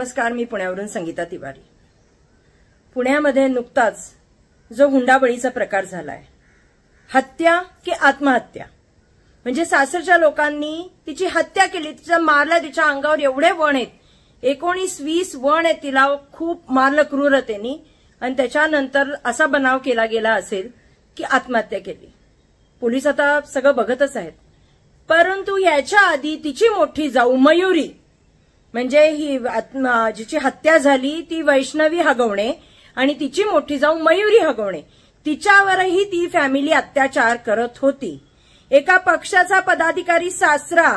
नमस्कार, मी पुण्यावरून संगीता तिवारी। पुण्यामध्ये नुकताच जो हुंडाबळीचा प्रकार झालाय, हत्या की आत्महत्या, म्हणजे सासरच्या लोकांनी तिची हत्या केली, तिचं मारलं, तिच्या अंगावर एवढे वण आहेत, 19-20 वण आहेत, तिला खूप मारलं क्रूरतेने, आणि त्याच्यानंतर असा बनाव केला गेला असेल की आत्महत्या केली। पोलीस आता सगळं बघतच आहेत, परंतु याच्या आधी तिची मोठी जाऊ मयुरी, म्हणजे ही जिची हत्या झाली ती वैष्णवी हगवणे, आणि तिची मोठी जाऊ मयुरी हगवणे, तिच्यावरही ती फॅमिली अत्याचार करत होती। एका पक्षाचा पदाधिकारी सासरा,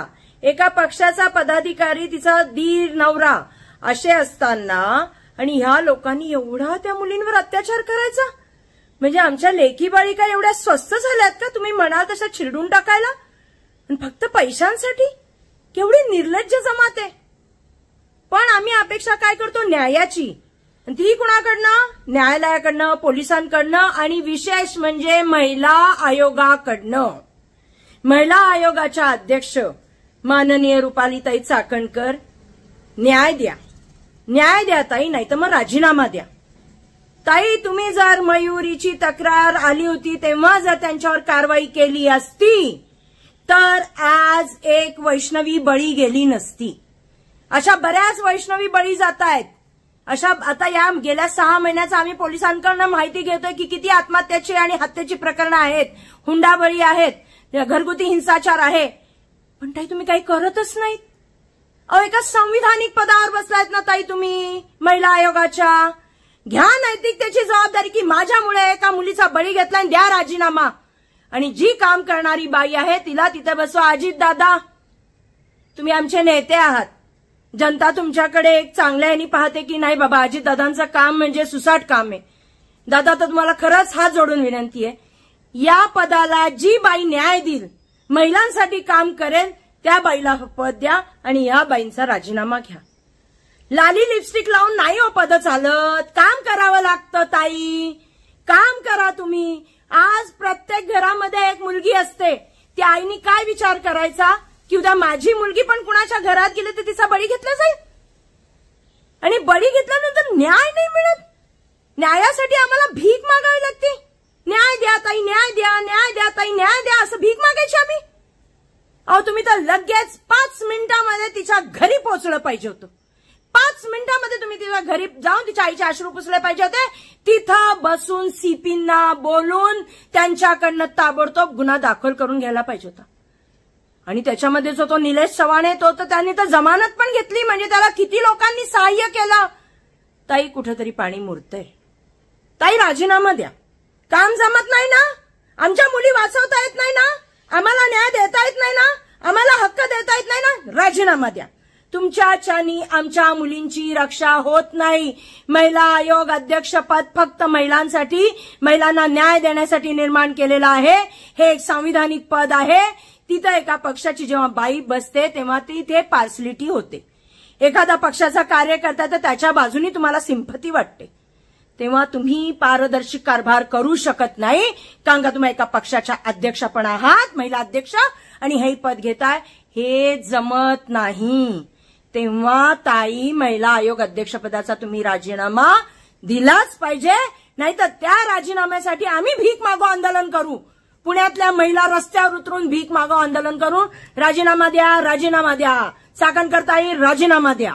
एका पक्षाचा पदाधिकारी तिचा दीर नवरा, असे असताना आणि ह्या लोकांनी एवढा त्या मुलींवर अत्याचार करायचा, म्हणजे आमच्या लेकी बाळिका एवढ्या स्वस्त झाल्यात का तुम्ही म्हणाल तशा चिरडून टाकायला, फक्त पैशांसाठी? केवढी निर्लज्ज जमात आहे। पण आम्ही अपेक्षा काय करतो? न्यायाची, ती कुणाकडनं? न्यायालयाकडनं, पोलिसांकडनं, आणि विशेष म्हणजे महिला आयोगाकडनं। महिला आयोगाच्या अध्यक्ष माननीय रुपालीताई चाकणकर, न्याय द्या, न्याय द्या ताई, नाही तर मग राजीनामा द्या। ताई, तुम्ही जर मयुरीची तक्रार आली होती तेव्हा जर त्यांच्यावर कारवाई केली असती तर आज एक वैष्णवी बळी गेली नसती। अशा बऱ्याच वैष्णवी बळी जात आहेत। अशा आता या गेल्या 6 महिन्याचा आम्ही पोलिसांकडून माहिती घेतोय की किती आत्महत्याची आणि हत्येची प्रकरणं आहेत, हुंडाबळी आहेत, घरगुती हिंसाचार आहे, पण ताई तुम्ही काही करतच नाहीत। अहो, एका संविधानिक पदावर बसलायत ना ताई तुम्ही महिला आयोगाच्या, घ्या नैतिकतेची जबाबदारी की माझ्यामुळे एका मुलीचा बळी घेतला, द्या राजीनामा, आणि जी काम करणारी बाई आहे तिला तिथे बसवा। अजित दादा, तुम्ही आमचे नेते आहात, जनता तुमच्याकडे एक चांगल्या यांनी पाहते की नाही बाबा, अजित दादांचं काम म्हणजे सुसाट काम आहे। दादा, तर तुम्हाला खरंच हात जोडून विनंती आहे, या पदाला जी बाई न्याय देईल, महिलांसाठी काम करेल, त्या बाईला पद द्या आणि या बाईंचा राजीनामा घ्या। लाली लिपस्टिक लावून नाही हो पद चालत, काम करावं लागतं ताई, काम करा तुम्ही। आज प्रत्येक घरामध्ये एक मुलगी असते, त्या आईनी काय विचार करायचा की उद्या माझी मुलगी पण कुणाच्या घरात गेली तर तिचा बळी घेतला जाईल, आणि बळी घेतल्यानंतर न्याय नाही मिळत, न्यायासाठी आम्हाला भीक मागावी लागते। न्याय द्या ताई, न्याय द्या, न्याय द्या ताई, न्याय द्या, असं भीक मागायची आम्ही? अहो, तुम्ही तर लगेच 5 मिनिटांमध्ये तिच्या घरी पोहोचलं पाहिजे होतं। 5 मिनिटांमध्ये तुम्ही तिच्या घरी जाऊन तिच्या आईचे अश्रू पुसले पाहिजे होते, तिथं बसून सीपींना बोलून त्यांच्याकडनं ताबडतोब गुन्हा दाखल करून घ्यायला पाहिजे होता। आणि त्याच्यामध्ये जो तो निलेश चव्हाण तो तर त्यांनी तर जमानत पण घेतली, म्हणजे त्याला किती लोकांनी सहाय्य केलं। ताई, कुठेतरी पाणी मुरतंय, ताई राजीनामा द्या, काम जमत नाही ना, आमच्या मुली वाचवता येत नाही ना, आम्हाला न्याय देता येत नाही ना, आम्हाला हक्क देता येत नाही ना, राजीनामा द्या। तुमच्याच्यानी आमच्या मुलींची रक्षा होत नाही। महिला आयोग अध्यक्षपद फक्त महिलांसाठी, महिलांना न्याय देण्यासाठी निर्माण केलेलं आहे। हे एक संविधानिक पद आहे। तिथं एका पक्षाची जेव्हा बाई बसते तेव्हा तिथे पार्सलिटी होते। एखादा पक्षाचा कार्यकर्ता तर त्याच्या बाजूनी तुम्हाला सिंपती वाटते, तेव्हा तुम्ही पारदर्शी कारभार करू शकत नाही, कारण का तुम्ही एका पक्षाच्या अध्यक्ष पण आहात, महिला अध्यक्ष, आणि हे पद घेताय, हे जमत नाही। तेव्हा ताई, महिला आयोग अध्यक्षपदाचा तुम्ही राजीनामा दिलाच पाहिजे, नाहीतर त्या राजीनाम्यासाठी आम्ही भीक मागो आंदोलन करू। पुण्यातल्या महिला रस्त्यावर उतरून भीक मागो आंदोलन करून राजीनामा द्या, राजीनामा द्या, चाकणकर ताई, राजीनामा द्या।